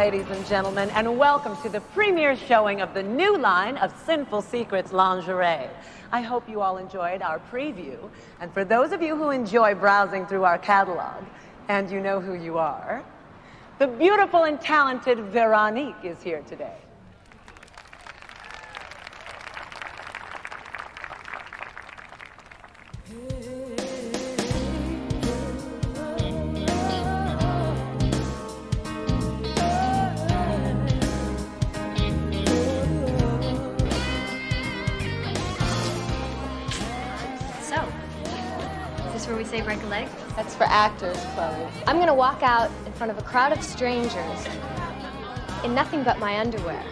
ladies and gentlemen, and welcome to the premiere showing of the new line of Sinful Secrets lingerie. I hope you all enjoyed our preview, and for those of you who enjoy browsing through our catalog, and you know who you are, the beautiful and talented Veronique is here today. Where we say break a leg? That's for actors, Chloe. I'm gonna walk out in front of a crowd of strangers in nothing but my underwear.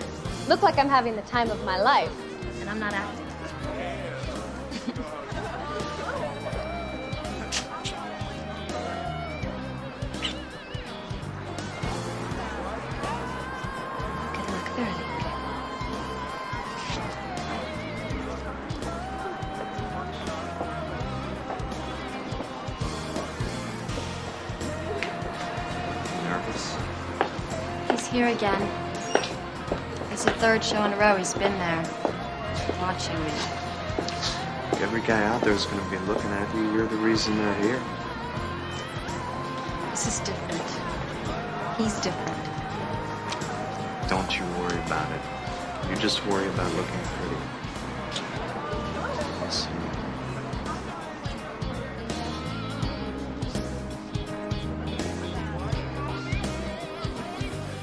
Look like I'm having the time of my life. And I'm not acting. Good luck, Veronique. Here again. It's the third show in a row he's been there, watching me. Every guy out there is going to be looking at you. You're the reason they're here. This is different. He's different. Don't you worry about it. You just worry about looking pretty. Listen.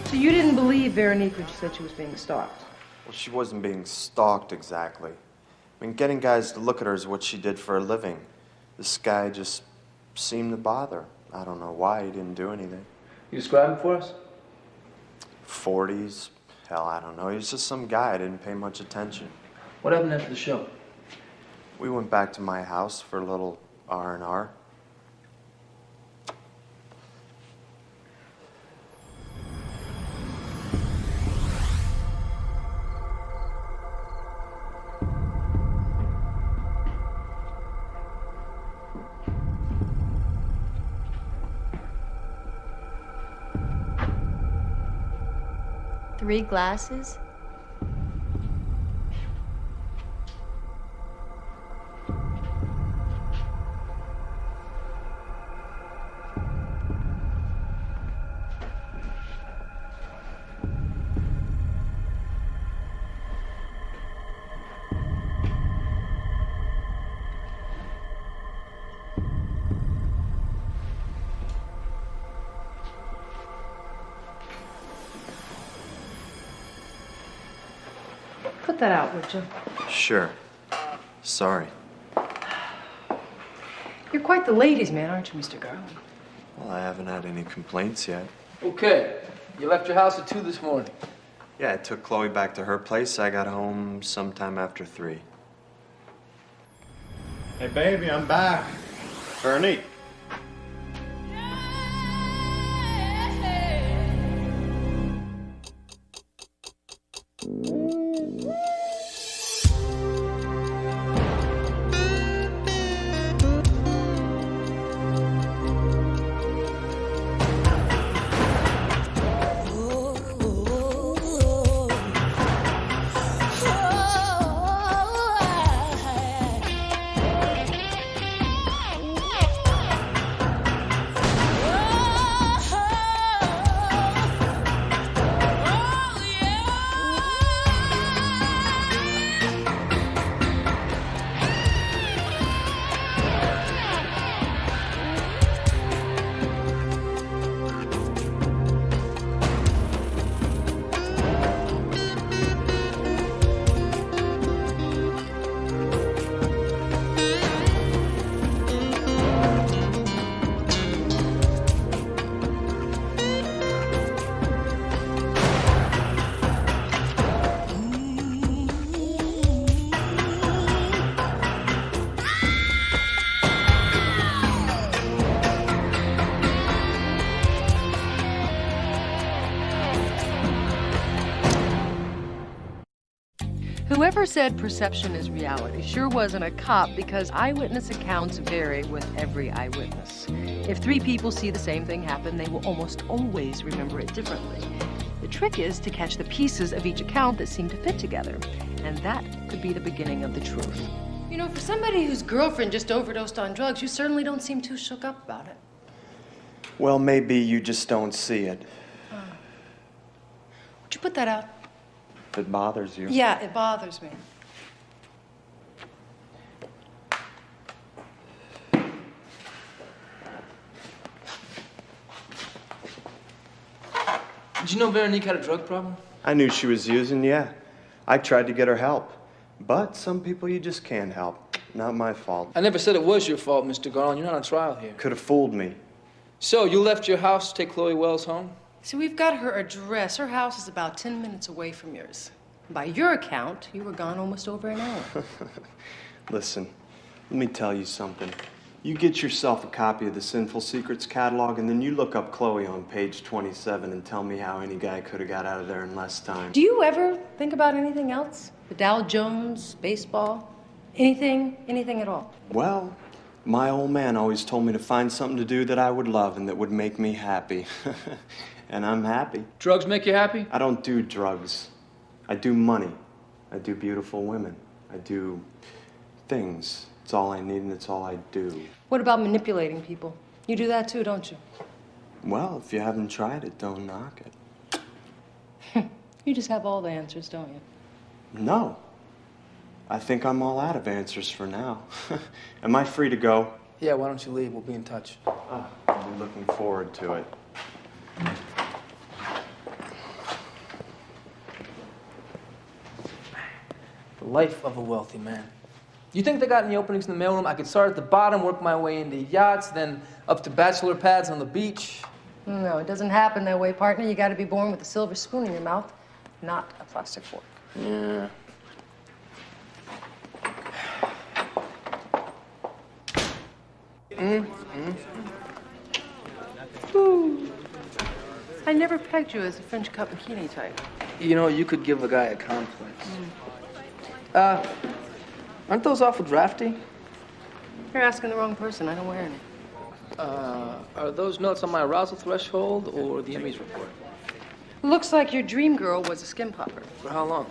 So you didn't believe Veronique when she said she was being stalked? Well, she wasn't being stalked exactly. I mean, getting guys to look at her is what she did for a living. This guy just seemed to bother. I don't know why he didn't do anything. You describe him for us? 40s. Hell, I don't know. He was just some guy. I didn't pay much attention. What happened after the show? We went back to my house for a little R&R. Three glasses? Put that out, would you? Sure. Sorry. You're quite the ladies' man, aren't you, Mr. Garland? Well, I haven't had any complaints yet. Okay. You left your house at 2 this morning. Yeah, I took Chloe back to her place. I got home sometime after 3. Hey, baby, I'm back. Veronique. Whoever said perception is reality sure wasn't a cop, because eyewitness accounts vary with every eyewitness. If 3 people see the same thing happen, they will almost always remember it differently. trick is to catch the pieces of each account that seem to fit together. And that could be the beginning of the truth. You know, for somebody whose girlfriend just overdosed on drugs, you certainly don't seem too shook up about it. Well, maybe you just don't see it. Would you put that out? If it bothers you. Yeah, it bothers me. Did you know Veronique had a drug problem? I knew she was using, yeah. I tried to get her help. But some people you just can't help. Not my fault. I never said it was your fault, Mr. Garland. You're not on trial here. Could have fooled me. So, you left your house to take Chloe Wells home? See, we've got her address. Her house is about 10 minutes away from yours. By your account, you were gone almost over an hour. Listen, let me tell you something. You get yourself a copy of the Sinful Secrets catalog, and then you look up Chloe on page 27 and tell me how any guy could have got out of there in less time. Do you ever think about anything else? The Dow Jones, baseball, anything at all? Well, my old man always told me to find something to do that I would love and that would make me happy. And I'm happy. Drugs make you happy? I don't do drugs. I do money. I do beautiful women. I do things. It's all I need and it's all I do. What about manipulating people? You do that too, don't you? Well, if you haven't tried it, don't knock it. You just have all the answers, don't you? No. I think I'm all out of answers for now. Am I free to go? Yeah, why don't you leave? We'll be in touch. I'll be looking forward to it. The life of a wealthy man. You think they got any openings in the mailroom? I could start at the bottom, work my way into yachts, then up to bachelor pads on the beach. No, it doesn't happen that way, partner. You got to be born with a silver spoon in your mouth, not a plastic fork. Yeah. Ooh. I never pegged you as a French cut bikini type. You know, you could give a guy a complex. Aren't those awful drafty? You're asking the wrong person. I don't wear any. Are those notes on my arousal threshold or the Emmys report? Looks like your dream girl was a skin popper. For how long?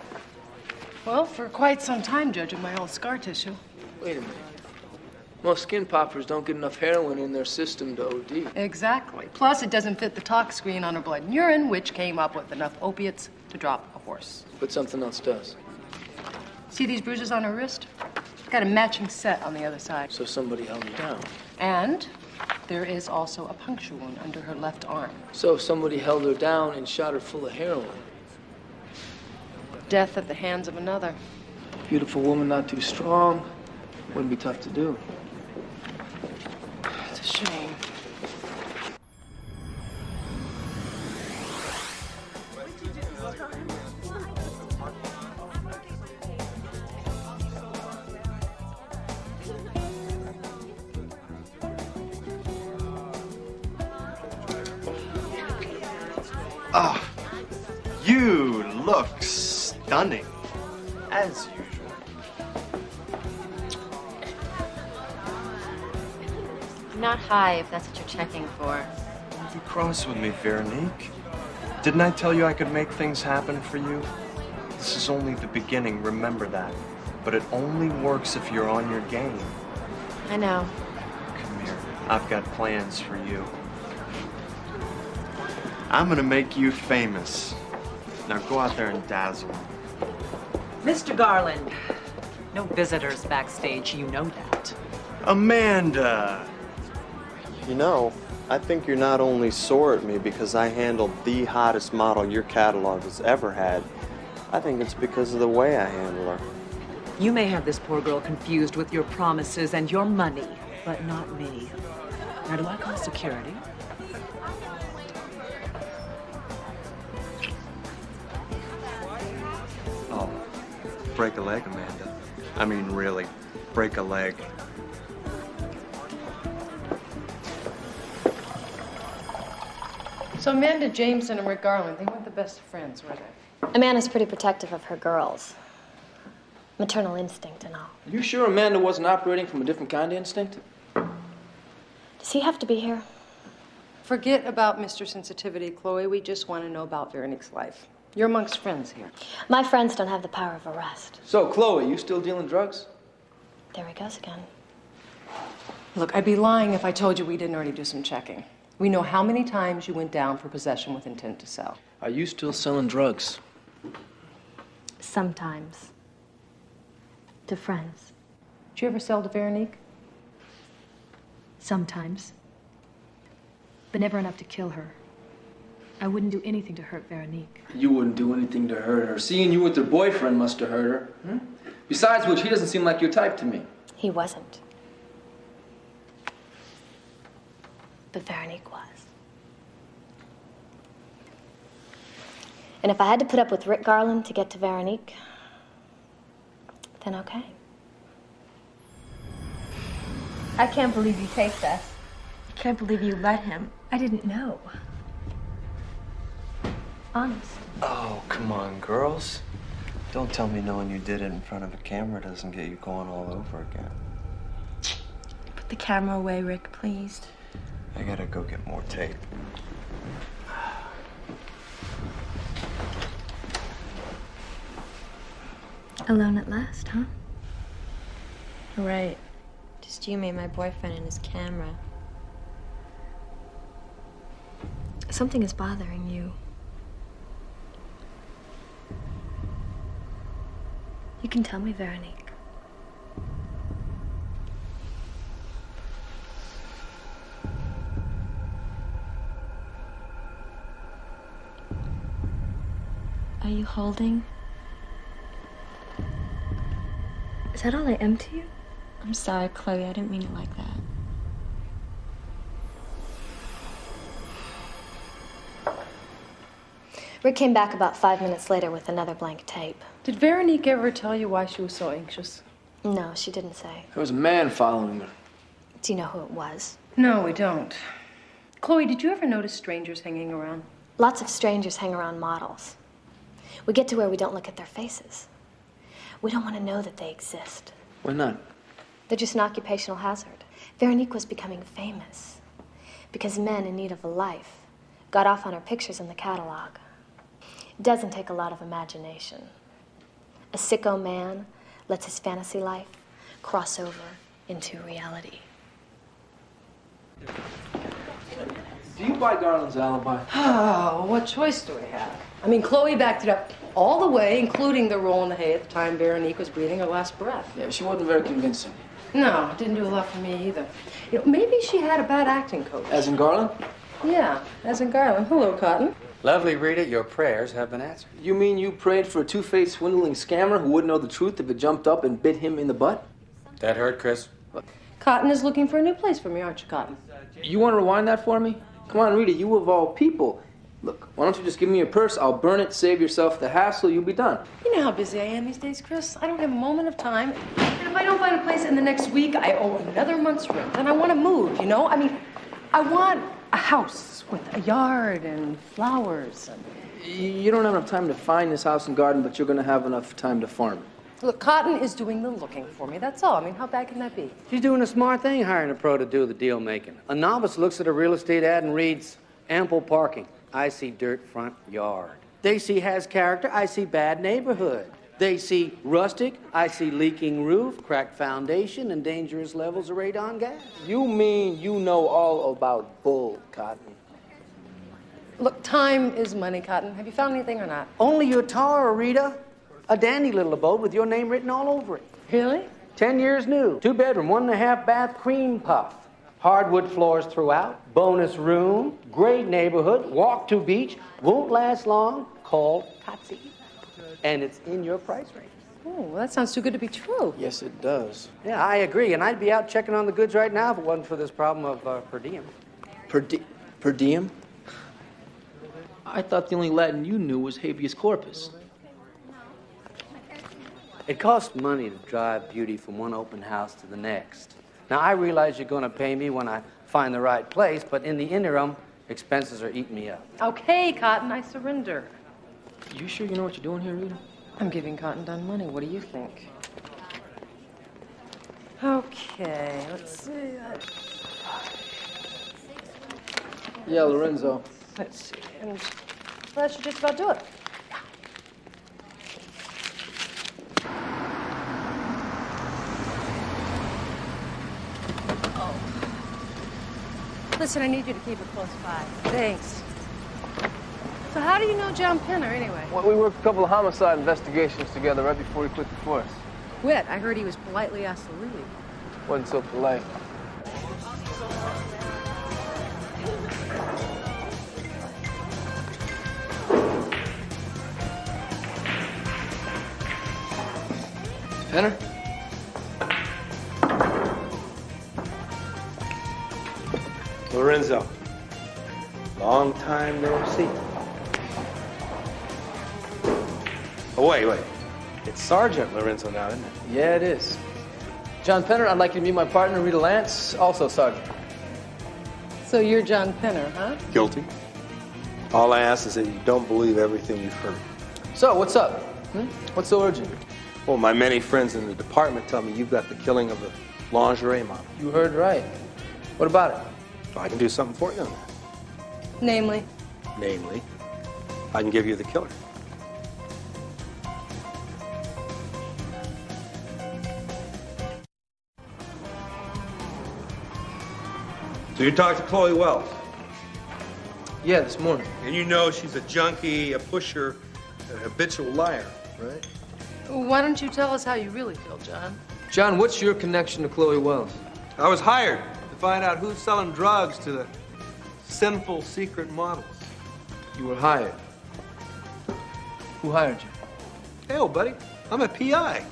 Well, for quite some time, judging my old scar tissue. Wait a minute. Most skin poppers don't get enough heroin in their system to OD. Exactly. Plus, it doesn't fit the tox screen on her blood and urine, which came up with enough opiates to drop a horse. But something else does. See these bruises on her wrist? Got a matching set on the other side. So somebody held me down. And there is also a puncture wound under her left arm. So somebody held her down and shot her full of heroin. Death at the hands of another. Beautiful woman, not too strong. Wouldn't be tough to do. It's a shame. Ah, you look stunning, as usual. I'm not high, if that's what you're checking for. Don't be cross with me, Veronique. Didn't I tell you I could make things happen for you? This is only the beginning, remember that. But it only works if you're on your game. I know. Come here, I've got plans for you. I'm gonna make you famous. Now go out there and dazzle them. Mr. Garland, no visitors backstage, you know that. Amanda! You know, I think you're not only sore at me because I handled the hottest model your catalog has ever had. I think it's because of the way I handle her. You may have this poor girl confused with your promises and your money, but not me. Now, do I call security? Oh, break a leg, Amanda. I mean, really, break a leg. So Amanda Jameson and Rick Garland, they weren't the best of friends, were they? Amanda's pretty protective of her girls. Maternal instinct and all. Are you sure Amanda wasn't operating from a different kind of instinct? Does he have to be here? Forget about Mr. Sensitivity, Chloe. We just want to know about Veronique's life. You're amongst friends here. My friends don't have the power of arrest. So, Chloe, you still dealing drugs? There he goes again. Look, I'd be lying if I told you we didn't already do some checking. We know how many times you went down for possession with intent to sell. Are you still selling drugs? Sometimes. To friends. Did you ever sell to Veronique? Sometimes. But never enough to kill her. I wouldn't do anything to hurt Veronique. You wouldn't do anything to hurt her. Seeing you with her boyfriend must have hurt her. Hmm? Besides which, he doesn't seem like your type to me. He wasn't. But Veronique was. And if I had to put up with Rick Garland to get to Veronique, then okay. I can't believe you take that. I can't believe you let him. I didn't know. Honest. Oh, come on, girls. Don't tell me knowing you did it in front of a camera doesn't get you going all over again. Put the camera away, Rick, please. I gotta go get more tape. Alone at last, huh? Right. Just you, me, my boyfriend, and his camera. Something is bothering you. You can tell me, Veronique. Are you holding? Is that all I am to you? I'm sorry, Chloe. I didn't mean it like that. Rick came back about 5 minutes later with another blank tape. Did Veronique ever tell you why she was so anxious? No, she didn't say. There was a man following her. Do you know who it was? No, we don't. Chloe, did you ever notice strangers hanging around? Lots of strangers hang around models. We get to where we don't look at their faces. We don't want to know that they exist. Why not? They're just an occupational hazard. Veronique was becoming famous because men in need of a life got off on her pictures in the catalog. It doesn't take a lot of imagination. A sicko man lets his fantasy life cross over into reality. Do you buy Garland's alibi? Oh, what choice do we have? I mean, Chloe backed it up all the way, including the roll in the hay at the time Veronique was breathing her last breath. Yeah, she wasn't very convincing. No, it didn't do a lot for me either. You know, maybe she had a bad acting coach. As in Garland? Yeah, as in Garland. Hello, Cotton. Lovely, Rita. Your prayers have been answered. You mean you prayed for a two-faced swindling scammer who wouldn't know the truth if it jumped up and bit him in the butt? That hurt, Chris. Cotton is looking for a new place for me, aren't you, Cotton? You want to rewind that for me? Come on, Rita, you of all people. Look, why don't you just give me your purse? I'll burn it, save yourself the hassle, you'll be done. You know how busy I am these days, Chris. I don't have a moment of time. And if I don't find a place in the next week, I owe another month's rent. And I want to move, you know? I mean, I want a house with a yard and flowers. You don't have enough time to find this house and garden, but you're going to have enough time to farm it. Look, Cotton is doing the looking for me, that's all. I mean, how bad can that be? She's doing a smart thing, hiring a pro to do the deal making. A novice looks at a real estate ad and reads, ample parking. I see dirt front yard. They see has character. I see bad neighborhood. They see rustic. I see leaking roof, cracked foundation, and dangerous levels of radon gas. You mean you know all about bull, Cotton? Look, time is money, Cotton. Have you found anything or not? Only your Tara, Rita. A dandy little abode with your name written all over it. Really? 10 years new. 2-bedroom, 1.5 bath, cream puff. Hardwood floors throughout. Bonus room. Great neighborhood. Walk to beach. Won't last long. Call Patsy. And it's in your price range. Oh, well, that sounds too good to be true. Yes, it does. Yeah, I agree. And I'd be out checking on the goods right now if it wasn't for this problem of per diem. Per diem? I thought the only Latin you knew was habeas corpus. It costs money to drive beauty from one open house to the next. Now, I realize you're going to pay me when I find the right place, but in the interim, expenses are eating me up. Okay, Cotton, I surrender. You sure you know what you're doing here, Rita? I'm giving Cotton Dunn money. What do you think? Okay, let's see. Yeah, Lorenzo. Let's see. And well, that should just about do it. Oh. Listen, I need you to keep it close by. Thanks. So how do you know John Penner, anyway? Well, we worked a couple of homicide investigations together right before he quit the force. Quit. I heard he was politely asked to leave. Wasn't so polite. Penner? Lorenzo. Long time no see. Oh, wait. It's Sergeant Lorenzo now, isn't it? Yeah, it is. John Penner, I'd like you to meet my partner, Rita Lance, also Sergeant. So you're John Penner, huh? Guilty. All I ask is that you don't believe everything you've heard. So, what's up? What's so urgent? Well, my many friends in the department tell me you've got the killing of the lingerie model. You heard right. What about it? I can do something for you on that. Namely? Namely, I can give you the killer. So you talked to Chloe Wells, Yeah, this morning. and you know she's a junkie, a pusher, a habitual liar, right? Why don't you tell us how you really feel, John? John, what's your connection to Chloe Wells? I was hired to find out who's selling drugs to the sinful secret models. You were hired. Who hired you? Hell, buddy, I'm a PI.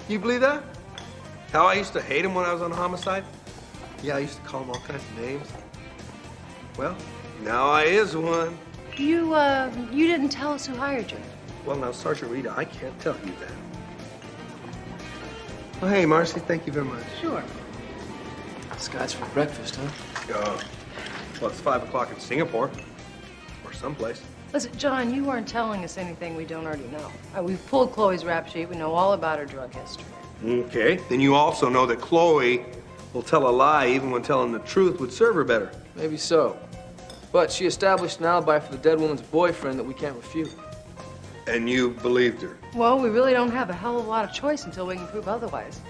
You believe that? How I used to hate him when I was on homicide? Yeah, I used to call him all kinds of names. Well, now I is one. You didn't tell us who hired you. Well, now, Sergeant Rita, I can't tell you that. Well, hey, Marcy, thank you very much. Sure. Scotch for breakfast, huh? Well, it's 5 o'clock in Singapore. Or someplace. Listen, John, you weren't telling us anything we don't already know. We've pulled Chloe's rap sheet. We know all about her drug history. Okay. Then you also know that Chloe will tell a lie even when telling the truth would serve her better. Maybe so. But she established an alibi for the dead woman's boyfriend that we can't refute. And you believed her. Well, we really don't have a hell of a lot of choice until we can prove otherwise.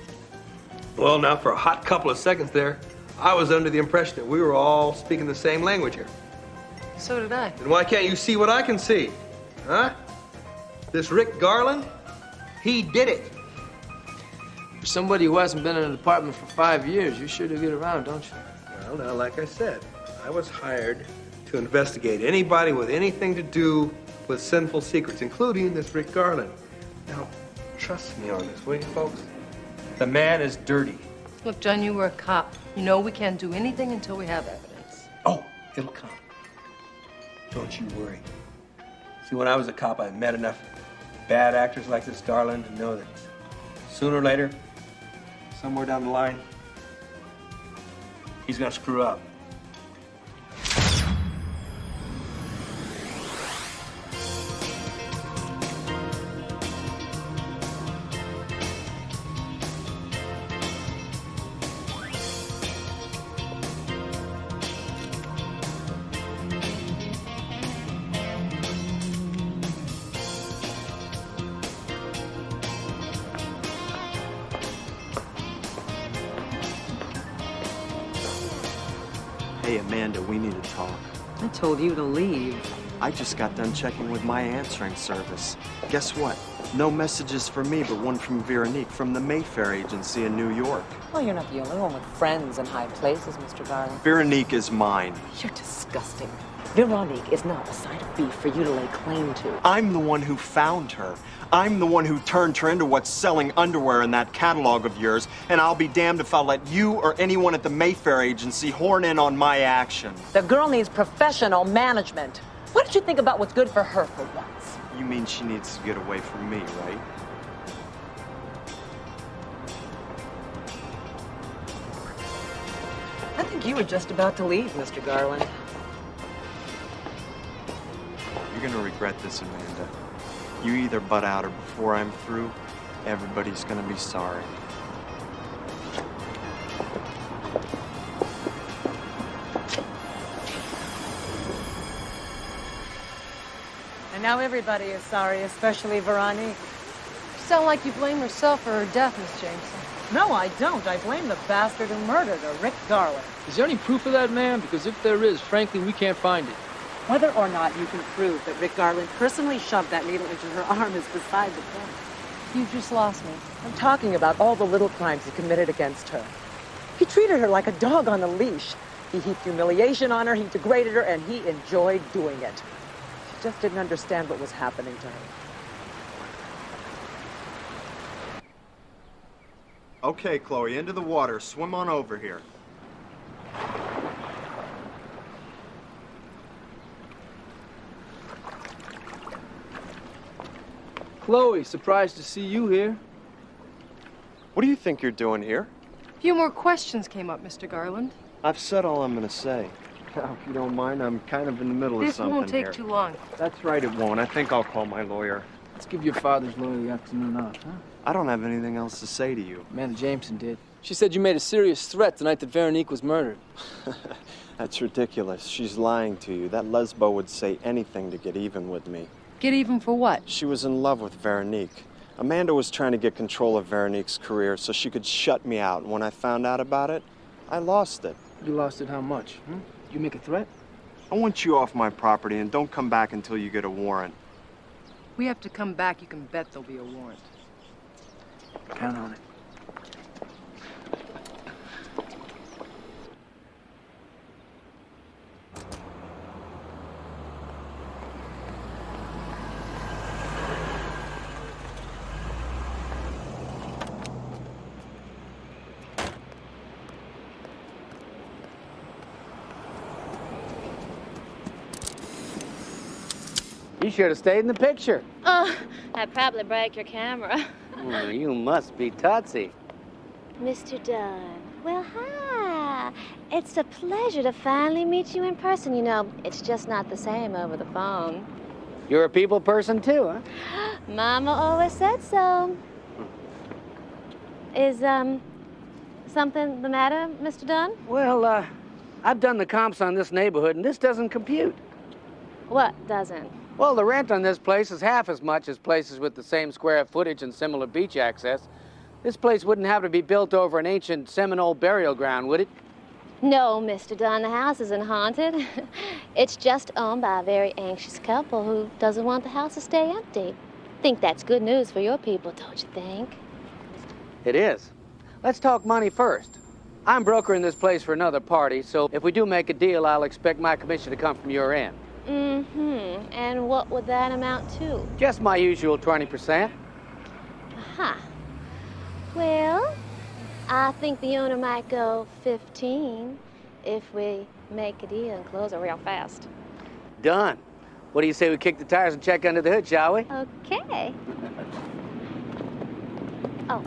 Well, now, for a hot couple of seconds there, I was under the impression that we were all speaking the same language here. So did I. Then why can't you see what I can see? Huh? This Rick Garland, he did it. For somebody who hasn't been in a department for 5 years, you sure do get around, don't you? Well, now, like I said, I was hired to investigate anybody with anything to do with sinful secrets, including this Rick Garland. Now, trust me on this, will you, folks? The man is dirty. Look, John, you were a cop. You know we can't do anything until we have evidence. Oh, it'll come. Don't you worry. See, when I was a cop, I met enough bad actors like this Garland to know that sooner or later, somewhere down the line, he's gonna screw up. Hey, Amanda, we need to talk. I told you to leave. I just got done checking with my answering service. Guess what? No messages for me, but one from Veronique from the Mayfair agency in New York. Well, you're not the only one with friends in high places, Mr. Garland. Veronique is mine. You're disgusting. Veronique is not a side of beef for you to lay claim to. I'm the one who found her. I'm the one who turned her into what's selling underwear in that catalog of yours, and I'll be damned if I'll let you or anyone at the Mayfair agency horn in on my action. The girl needs professional management. Why don't you think about what's good for her for once? You mean she needs to get away from me, right? I think you were just about to leave, Mr. Garland. You're gonna regret this, Amanda. You either butt out or before I'm through, everybody's gonna be sorry. Now everybody is sorry, especially Veronique. You sound like you blame yourself for her death, Miss Jameson. No, I don't. I blame the bastard who murdered her, Rick Garland. Is there any proof of that, ma'am? Because if there is, frankly, we can't find it. Whether or not you can prove that Rick Garland personally shoved that needle into her arm is beside the point. You just lost me. I'm talking about all the little crimes he committed against her. He treated her like a dog on a leash. He heaped humiliation on her, he degraded her, and he enjoyed doing it. She just didn't understand what was happening to her. Okay, Chloe, into the water. Swim on over here. Chloe, surprised to see you here. What do you think you're doing here? A few more questions came up, Mr. Garland. I've said all I'm gonna say. Now, if you don't mind, I'm kind of in the middle of This something won't take here. too long. That's right, it won't. I think I'll call my lawyer. Let's give your father's lawyer the afternoon off, huh? I don't have anything else to say to you. Amanda Jameson did. She said you made a serious threat the night that Veronique was murdered. That's ridiculous. She's lying to you. That lesbo would say anything to get even with me. Get even for what? She was in love with Veronique. Amanda was trying to get control of Veronique's career so she could shut me out. And when I found out about it, I lost it. You lost it how much? You make a threat? I want you off my property and don't come back until you get a warrant. We have to come back. You can bet there'll be a warrant. Count on it. You should have stayed in the picture. Oh, I'd probably break your camera. Oh, you must be Tootsie. Mr. Dunn. Well, hi. It's a pleasure to finally meet you in person. You know, it's just not the same over the phone. You're a people person too, huh? Mama always said so. Is, something the matter, Mr. Dunn? Well, I've done the comps on this neighborhood, and this doesn't compute. What doesn't? Well, the rent on this place is half as much as places with the same square footage and similar beach access. This place wouldn't have to be built over an ancient Seminole burial ground, would it? No, Mr. Dunn, the house isn't haunted. It's just owned by a very anxious couple who doesn't want the house to stay empty. Think that's good news for your people, don't you think? It is. Let's talk money first. I'm brokering this place for another party, so if we do make a deal, I'll expect my commission to come from your end. Mm-hmm. And what would that amount to? Just my usual 20%. Aha. Well, I think the owner might go 15 if we make a deal and close it real fast. Done. What do you say we kick the tires and check under the hood, shall we? Okay. Oh.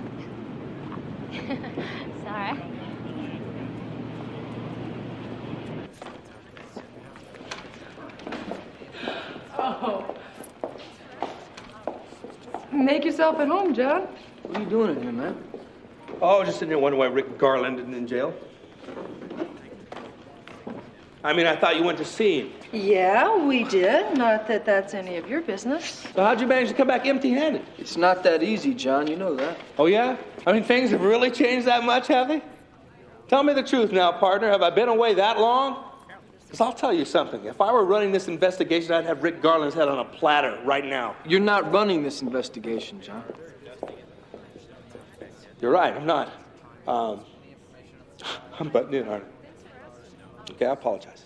Sorry. Oh. Make yourself at home, John. What are you doing in here, man? Oh, just sitting there wondering why Rick Garland isn't in jail. I mean, I thought you went to see him. Yeah, we did. Not that that's any of your business. So how'd you manage to come back empty-handed? It's not that easy, John. You know that. Oh, yeah? I mean, things have really changed that much, have they? Tell me the truth now, partner. Have I been away that long? Because I'll tell you something. If I were running this investigation, I'd have Rick Garland's head on a platter right now. You're not running this investigation, John. You're right, I'm not. I'm butting in, aren't I? Okay, I apologize.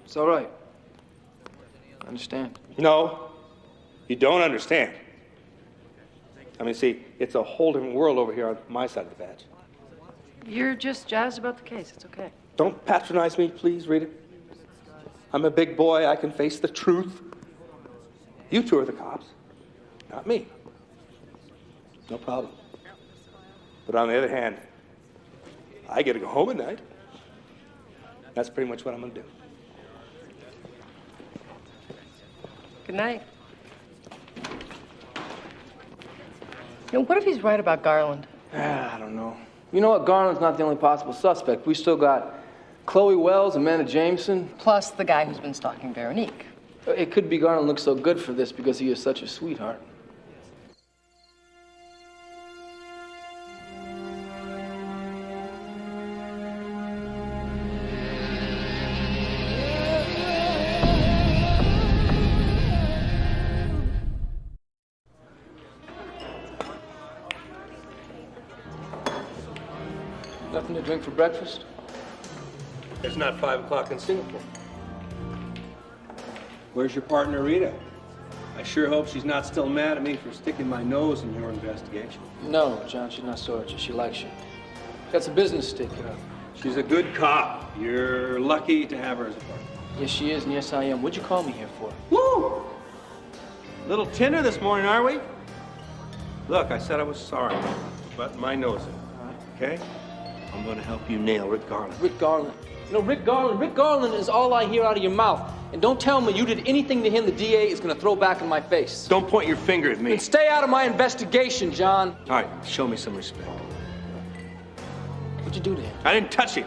It's all right. I understand. No, you don't understand. I mean, see, it's a whole different world over here on my side of the badge. You're just jazzed about the case. It's okay. Don't patronize me, please, Rita. I'm a big boy. I can face the truth. You two are the cops, not me. No problem. But on the other hand, I get to go home at night. That's pretty much what I'm going to do. Good night. You know, what if he's right about Garland? I don't know. You know what? Garland's not the only possible suspect. We still got Chloe Wells, Amanda Jameson. Plus the guy who's been stalking Veronique. It could be Garland looks so good for this because he is such a sweetheart. Nothing to drink for breakfast? It's not 5 o'clock in Singapore. Where's your partner, Rita? I sure hope she's not still mad at me for sticking my nose in your investigation. No, John, she's not sorry. She likes you. Got some business to take care of. She's a good cop. You're lucky to have her as a partner. Yes, she is, and yes, I am. What'd you call me here for? Woo! Little tender this morning, are we? Look, I said I was sorry, but my nose in, okay? I'm gonna help you nail Rick Garland. Rick Garland. You know, Rick Garland is all I hear out of your mouth. And don't tell me you did anything to him the DA is gonna throw back in my face. Don't point your finger at me. And stay out of my investigation, John. All right, show me some respect. What'd you do to him? I didn't touch him.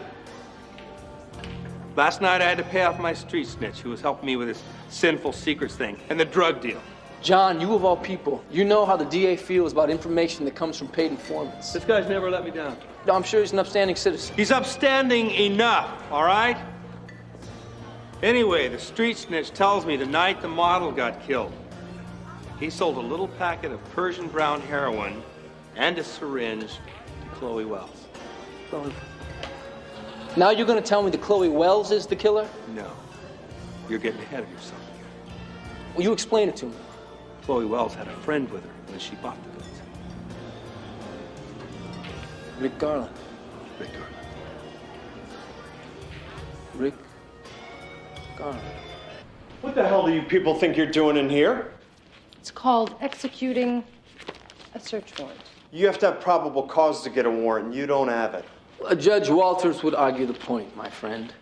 Last night I had to pay off my street snitch who was helping me with this sinful secrets thing and the drug deal. John, you of all people, you know how the DA feels about information that comes from paid informants. This guy's never let me down. No, I'm sure he's an upstanding citizen. He's upstanding enough, all right? Anyway, the street snitch tells me the night the model got killed, he sold a little packet of Persian brown heroin and a syringe to Chloe Wells. Now you're gonna tell me that Chloe Wells is the killer? No. You're getting ahead of yourself here. Well, you explain it to me. Chloe Wells had a friend with her when she bought the goods. Rick Garland. Rick Garland. Rick Garland. What the hell do you people think you're doing in here? It's called executing a search warrant. You have to have probable cause to get a warrant, and you don't have it. Judge Walters would argue the point, my friend.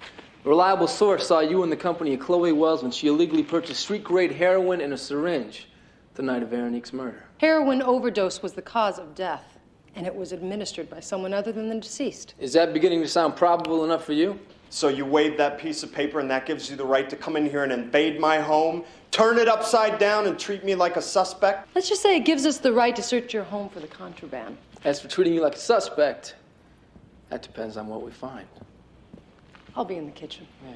A reliable source saw you in the company of Chloe Wells when she illegally purchased street-grade heroin and a syringe the night of Veronique's murder. Heroin overdose was the cause of death, and it was administered by someone other than the deceased. Is that beginning to sound probable enough for you? So you waved that piece of paper and that gives you the right to come in here and invade my home, turn it upside down and treat me like a suspect? Let's just say it gives us the right to search your home for the contraband. As for treating you like a suspect, that depends on what we find. I'll be in the kitchen. Yeah.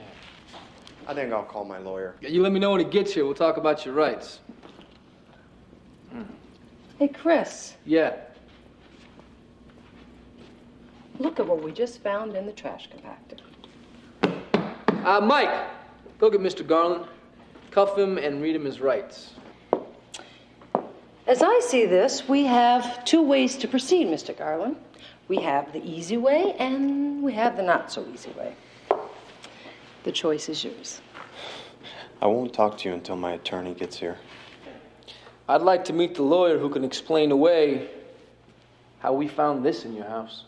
I think I'll call my lawyer. You let me know when he gets here. We'll talk about your rights. Hey, Chris. Yeah. Look at what we just found in the trash compactor. Mike, go get Mr. Garland. Cuff him and read him his rights. As I see this, we have two ways to proceed, Mr. Garland. We have the easy way, and we have the not-so-easy way. The choice is yours. I won't talk to you until my attorney gets here. I'd like to meet the lawyer who can explain away how we found this in your house.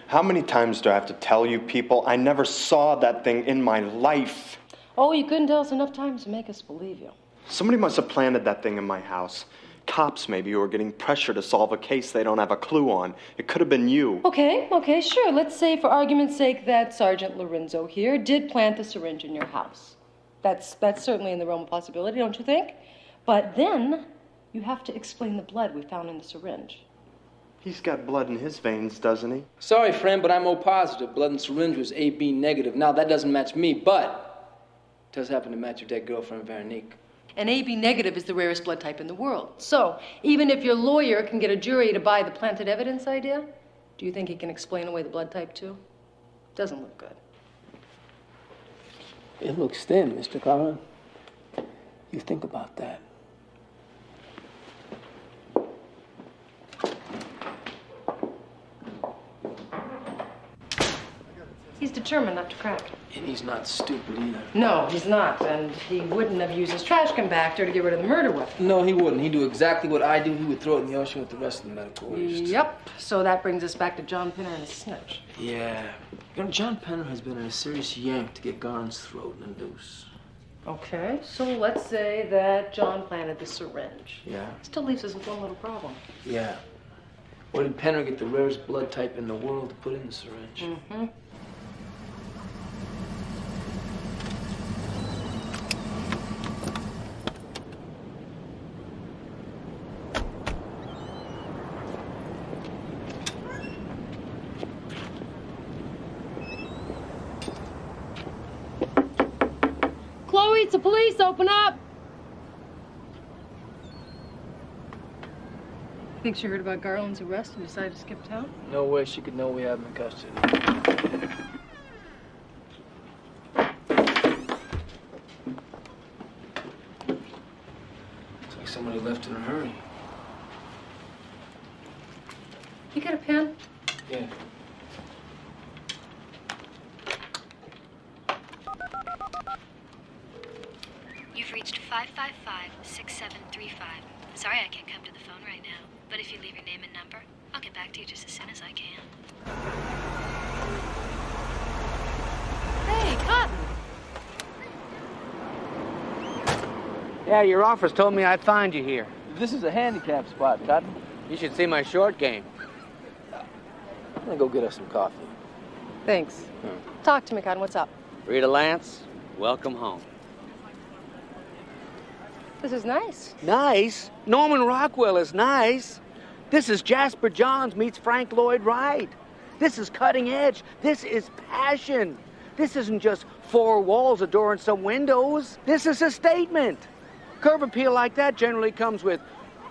How many times do I have to tell you people I never saw that thing in my life? Oh, you couldn't tell us enough times to make us believe you. Somebody must have planted that thing in my house. Cops, maybe, who are getting pressure to solve a case they don't have a clue on. It could have been you. Okay, sure. Let's say, for argument's sake, that Sergeant Lorenzo here did plant the syringe in your house. That's certainly in the realm of possibility, don't you think? But then, you have to explain the blood we found in the syringe. He's got blood in his veins, doesn't he? Sorry, friend, but I'm O positive. Blood in the syringe was AB negative. Now, that doesn't match me, but it does happen to match your dead girlfriend, Veronique. And AB negative is the rarest blood type in the world. So, even if your lawyer can get a jury to buy the planted evidence idea, do you think he can explain away the blood type too? Doesn't look good. It looks thin, Mr. Garland. You think about that. He's determined not to crack. And he's not stupid either. No, he's not. And he wouldn't have used his trash compactor to get rid of the murder weapon. No, he wouldn't. He'd do exactly what I do. He would throw it in the ocean with the rest of the medical waste. Yep. So that brings us back to John Penner and his snitch. Yeah. You know, John Penner has been in a serious yank to get Garland's throat in a noose. Okay, so let's say that John planted the syringe. Yeah. Still leaves us with one little problem. Yeah. Where did Penner get the rarest blood type in the world to put in the syringe? Mm-hmm. It's the police. Open up. Think she heard about Garland's arrest and decided to skip town? No way she could know we have him in custody. Looks like somebody left in a hurry. You got a pen? Yeah. You've reached 555-6735. Sorry I can't come to the phone right now, but if you leave your name and number, I'll get back to you just as soon as I can. Hey, Cotton. Yeah, your office told me I'd find you here. This is a handicap spot, Cotton. You should see my short game. I'm gonna go get us some coffee. Thanks. Talk to me, Cotton. What's up? Rita Lance, welcome home. This is nice. Nice? Norman Rockwell is nice. This is Jasper Johns meets Frank Lloyd Wright. This is cutting edge. This is passion. This isn't just four walls adoring some windows. This is a statement. Curb appeal like that generally comes with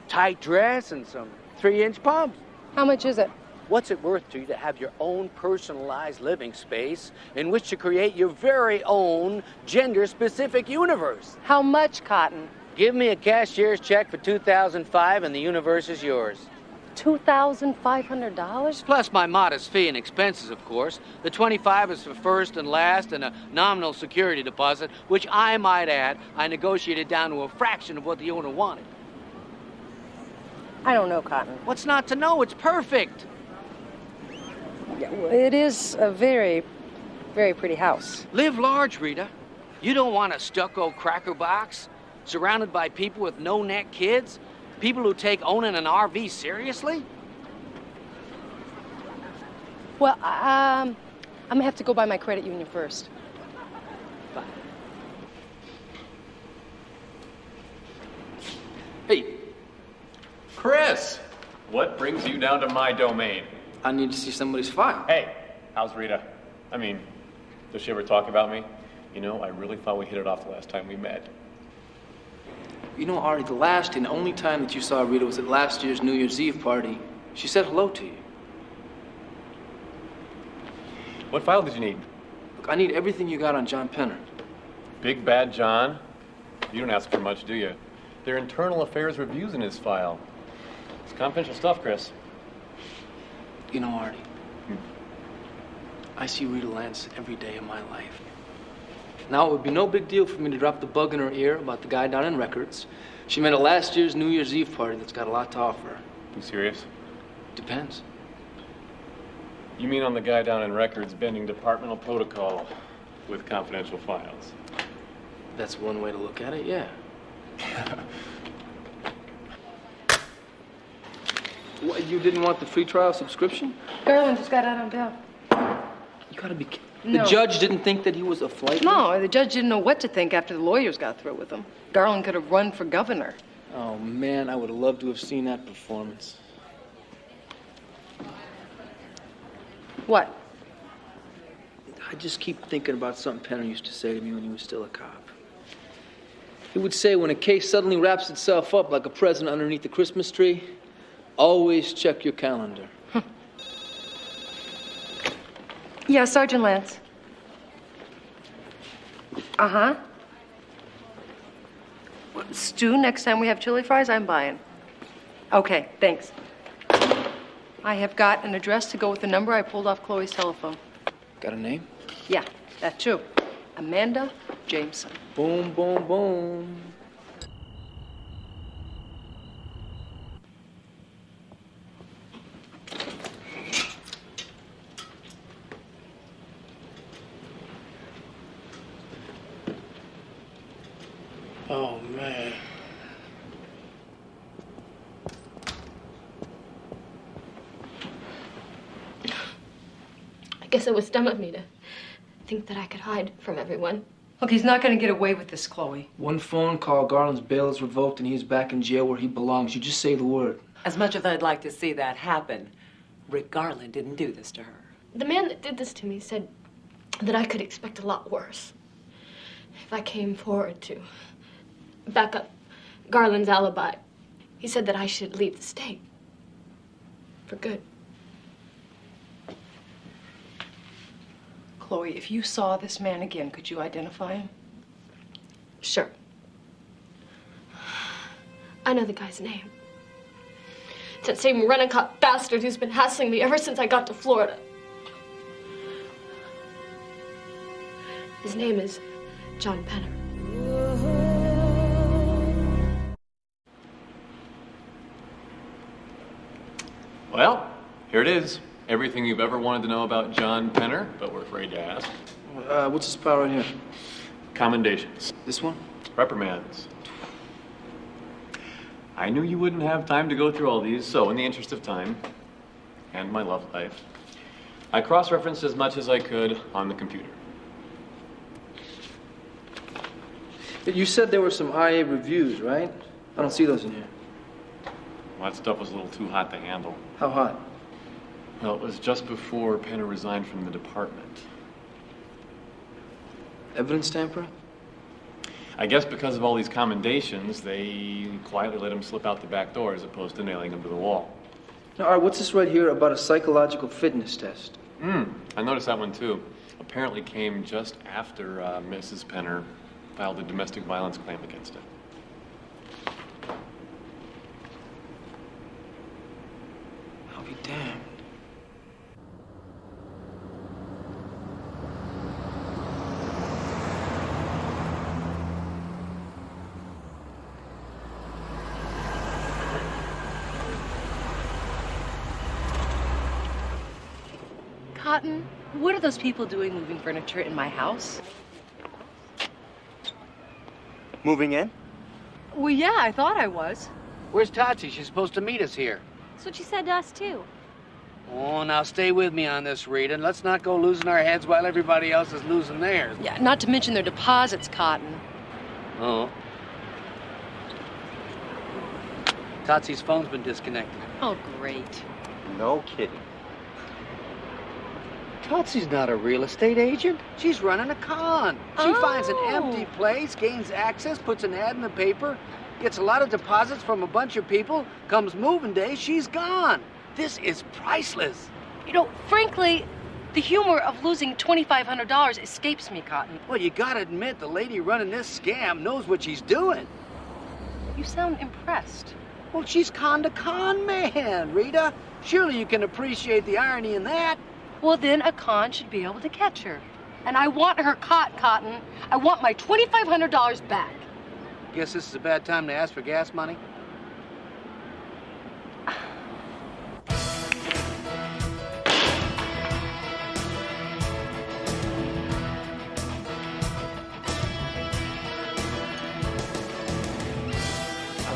tight dress and some 3-inch pumps. How much is it? What's it worth to you to have your own personalized living space in which to create your very own gender-specific universe? How much, Cotton? Give me a cashier's check for $2,005 and the universe is yours. $2,500? Plus my modest fee and expenses, of course. The $25 is for first and last and a nominal security deposit, which I might add, I negotiated down to a fraction of what the owner wanted. I don't know, Cotton. What's not to know? It's perfect. Yeah, well, it is a very, very pretty house. Live large, Rita. You don't want a stucco cracker box surrounded by people with no-neck kids? People who take owning an RV seriously? Well, I'm gonna have to go by my credit union first. Bye. Hey, Chris, what brings you down to my domain? I need to see somebody's file. Hey, how's Rita? I mean, does she ever talk about me? You know, I really thought we hit it off the last time we met. You know, Ari, the last and only time that you saw Rita was at last year's New Year's Eve party. She said hello to you. What file did you need? Look, I need everything you got on John Penner. Big Bad John? You don't ask for much, do you? There are internal affairs reviews in his file. It's confidential stuff, Chris. You know, Artie, I see Rita Lance every day of my life. Now, it would be no big deal for me to drop the bug in her ear about the guy down in records. She met at last year's New Year's Eve party that's got a lot to offer. You serious? Depends. You mean on the guy down in records bending departmental protocol with confidential files? That's one way to look at it, yeah. What, you didn't want the free trial subscription? Garland just got out on bail. You gotta be kidding. No. The judge didn't think that he was a flight risk? No, the judge didn't know what to think after the lawyers got through with him. Garland could have run for governor. Oh, man, I would have loved to have seen that performance. What? I just keep thinking about something Penner used to say to me when he was still a cop. He would say, when a case suddenly wraps itself up like a present underneath the Christmas tree, always check your calendar. Yeah, Sergeant Lance. Uh-huh. Stu, next time we have chili fries, I'm buying. Okay, thanks. I have got an address to go with the number I pulled off Chloe's telephone. Got a name? Yeah, that too. Amanda Jameson. Boom, boom, boom. Oh, man. I guess it was dumb of me to think that I could hide from everyone. Look, he's not going to get away with this, Chloe. One phone call, Garland's bail is revoked, and he's back in jail where he belongs. You just say the word. As much as I'd like to see that happen, Rick Garland didn't do this to her. The man that did this to me said that I could expect a lot worse. if I came forward to back up Garland's alibi, he said that I should leave the state. For good. Chloe, if you saw this man again, could you identify him? Sure. I know the guy's name. It's that same renegade bastard who's been hassling me ever since I got to Florida. His name is John Penner. Well, here it is. Everything you've ever wanted to know about John Penner, but we're afraid to ask. What's this file right here? Commendations. This one? Reprimands. I knew you wouldn't have time to go through all these, so in the interest of time, and my love life, I cross-referenced as much as I could on the computer. You said there were some IA reviews, right? I don't see those in here. Well, that stuff was a little too hot to handle. How hot? Well, it was just before Penner resigned from the department. Evidence tampering? I guess because of all these commendations, they quietly let him slip out the back door as opposed to nailing him to the wall. Now, all right, what's this right here about a psychological fitness test? I noticed that one too. Apparently came just after Mrs. Penner filed a domestic violence claim against him. I'll be damned. Cotton, what are those people doing moving furniture in my house? Moving in? Well, yeah, I thought I was. Where's Totsi? She's supposed to meet us here. That's what she said to us, too. Oh, now stay with me on this, Rita, and let's not go losing our heads while everybody else is losing theirs. Yeah, not to mention their deposits, Cotton. Oh. Totsi's phone's been disconnected. Oh, great. No kidding. Totsi's not a real estate agent. She's running a con. She finds an empty Oh. place, gains access, puts an ad in the paper, gets a lot of deposits from a bunch of people, comes moving day, she's gone. This is priceless. You know, frankly, the humor of losing $2,500 escapes me, Cotton. Well, you gotta admit, the lady running this scam knows what she's doing. You sound impressed. Well, she's con man, Rita. Surely you can appreciate the irony in that. Well, then a con should be able to catch her. And I want her caught, Cotton. I want my $2,500 back. Guess this is a bad time to ask for gas money? I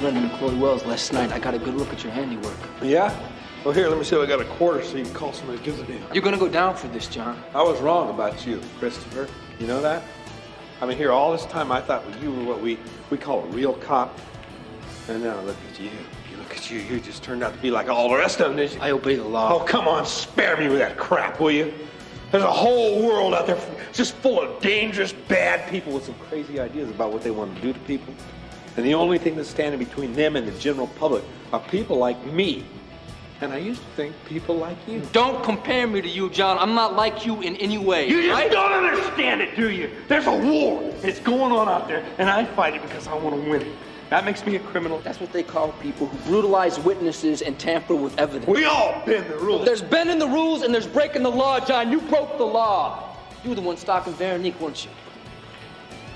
ran into Chloe Wells last night. I got a good look at your handiwork. Yeah? Well, here, let me see if I got a quarter so you can call somebody to give it to you. You're gonna go down for this, John. I was wrong about you, Christopher. You know that? I mean, here, all this time I thought you were what we call a real cop. And now look at you. You look at you. You just turned out to be like all the rest of them, didn't you? I obey the law. Oh, come on. Spare me with that crap, will you? There's a whole world out there just full of dangerous, bad people with some crazy ideas about what they want to do to people. And the only thing that's standing between them and the general public are people like me. And I used to think people like you. Don't compare me to you, John. I'm not like you in any way. You just right? don't understand it, do you? There's a war. It's going on out there, and I fight it because I want to win it. That makes me a criminal. That's what they call people who brutalize witnesses and tamper with evidence. We all bend the rules. There's bending the rules and there's breaking the law, John. You broke the law. You were the one stalking Veronique, weren't you?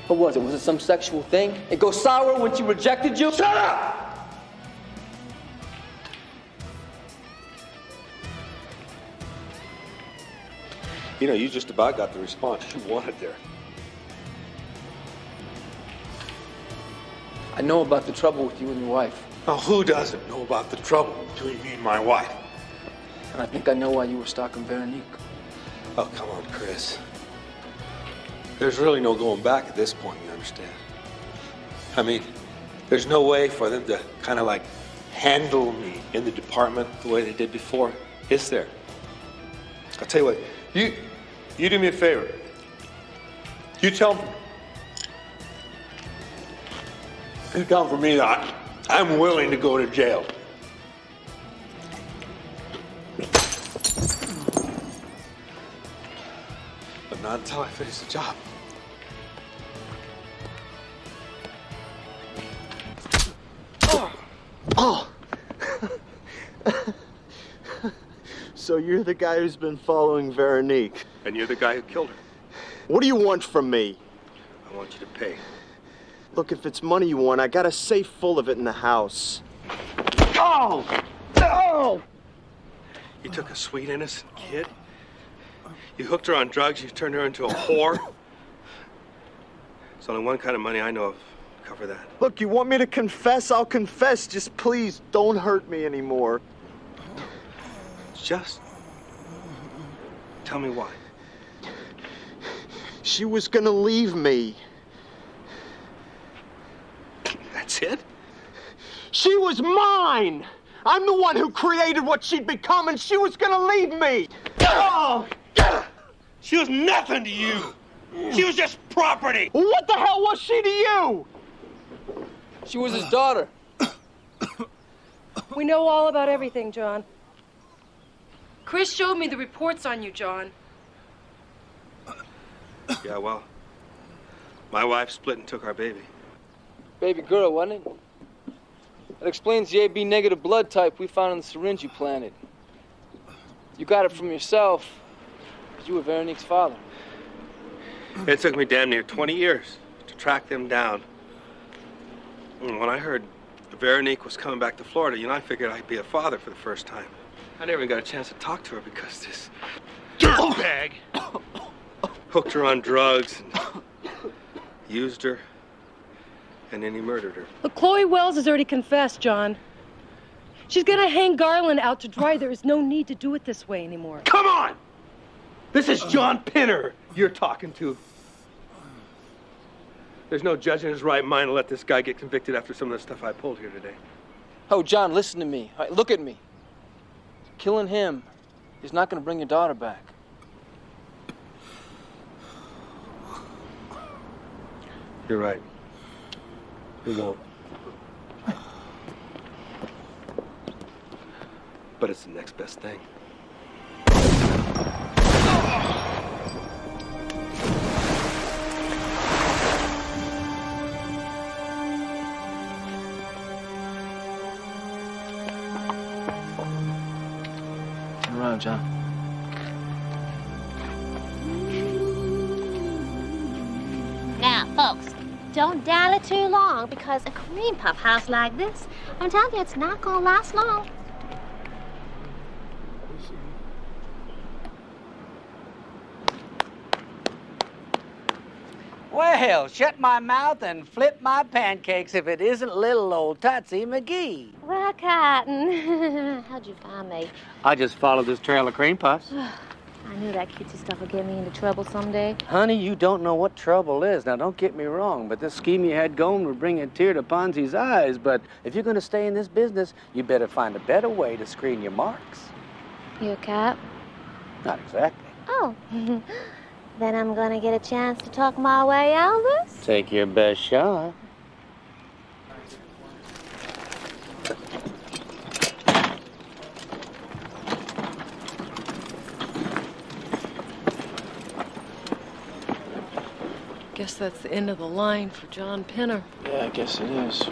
What was it? Was it some sexual thing? It goes sour when she rejected you? Shut up! You know, you just about got the response you wanted there. I know about the trouble with you and your wife. Now, who doesn't know about the trouble between me and my wife? And I think I know why you were stalking Veronique. Oh, come on, Chris. There's really no going back at this point, you understand? I mean, there's no way for them to kind of like handle me in the department the way they did before, is there? I'll tell you what, you do me a favor. You tell them, You come for me, I'm willing to go to jail. But not until I finish the job. Oh! So you're the guy who's been following Veronique. And you're the guy who killed her. What do you want from me? I want you to pay. Look, if it's money you want, I got a safe full of it in the house. Oh! Oh! You took a sweet, innocent kid. You hooked her on drugs. You turned her into a whore. There's only one kind of money I know of to cover that. Look, you want me to confess? I'll confess. Just please don't hurt me anymore. Just tell me why. She was gonna leave me. That's it? She was mine! I'm the one who created what she'd become, and she was gonna leave me! Oh! She was nothing to you! She was just property! What the hell was she to you? She was his daughter. We know all about everything, John. Chris showed me the reports on you, John. Yeah, well, my wife split and took our baby. Baby girl, wasn't it? That explains the AB negative blood type we found in the syringe you planted. You got it from yourself, because you were Veronique's father. It took me damn near 20 years to track them down. And when I heard Veronique was coming back to Florida, I figured I'd be a father for the first time. I never even got a chance to talk to her because this dirtbag hooked her on drugs and used her, and then he murdered her. Look, Chloe Wells has already confessed, John. She's gonna hang Garland out to dry. There is no need to do it this way anymore. Come on! This is John Pinner you're talking to. There's no judge in his right mind to let this guy get convicted after some of the stuff I pulled here today. Oh, John, listen to me. All right, look at me. Killing him is not going to bring your daughter back. You're right. It won't. But it's the next best thing. Turn around, John. Now, folks, don't dally too long because a cream puff house like this, I'm telling you, it's not gonna last long. Well, shut my mouth and flip my pancakes if it isn't little old Tootsie McGee. Well, Cotton, how'd you find me? I just followed this trail of cream puffs. I knew that cutesy stuff would get me into trouble someday. Honey, you don't know what trouble is. Now, don't get me wrong, but this scheme you had going would bring a tear to Ponzi's eyes. But if you're going to stay in this business, you better find a better way to screen your marks. You a cop? Not exactly. Oh. Then I'm gonna get a chance to talk my way out of this? Take your best shot. Guess that's the end of the line for John Pinner. Yeah, I guess it is.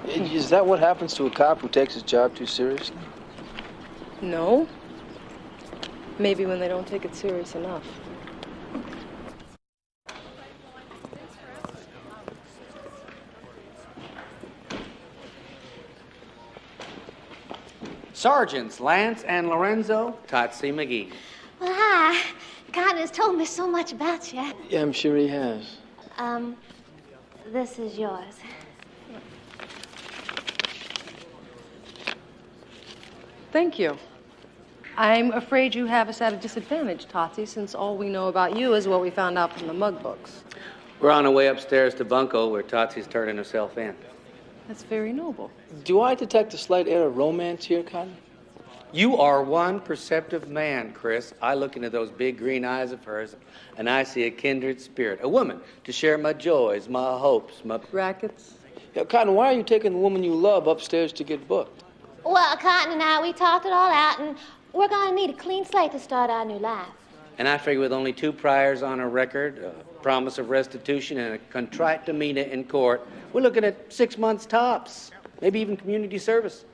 Is that what happens to a cop who takes his job too seriously? No. Maybe when they don't take it serious enough. Sergeants Lance and Lorenzo, Tootsie McGee. Well, hi. Cotton has told me so much about you. Yeah, I'm sure he has. This is yours. Thank you. I'm afraid you have us at a disadvantage, Tootsie, since all we know about you is what we found out from the mug books. We're on our way upstairs to Bunko, where Tootsie's turning herself in. That's very noble. Do I detect a slight air of romance here, Cotton? You are one perceptive man, Chris. I look into those big green eyes of hers, and I see a kindred spirit, a woman to share my joys, my hopes, my... Rackets? Yeah, Cotton, why are you taking the woman you love upstairs to get booked? Well, Cotton and I, we talked it all out, and we're gonna need a clean slate to start our new life. And I figure with only 2 priors on a record, a promise of restitution, and a contrite demeanor in court, we're looking at 6 months tops, maybe even community service.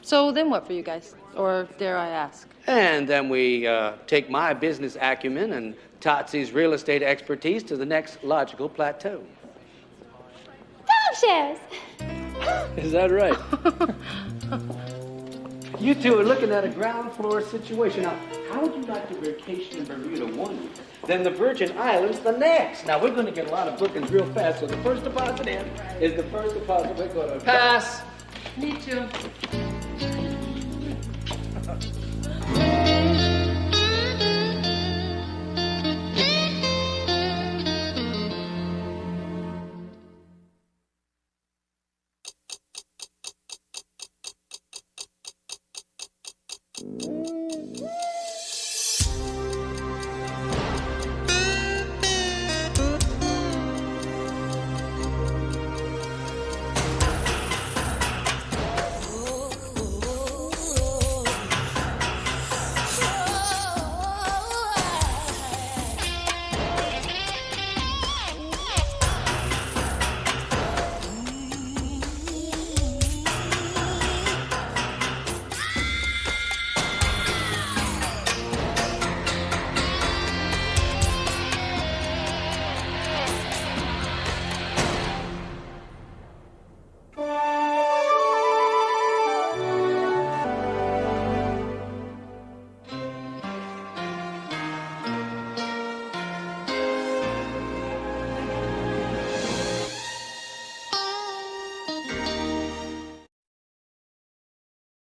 So then what for you guys? Or dare I ask? And then we take my business acumen and Totsy's real estate expertise to the next logical plateau. Timeshares! Is that right? You two are looking at a ground floor situation. Now, how would you like to vacation in Bermuda one week, then the Virgin Islands the next? Now, we're going to get a lot of bookings real fast, so the first deposit in is the first deposit we're going to... Pass. Me too.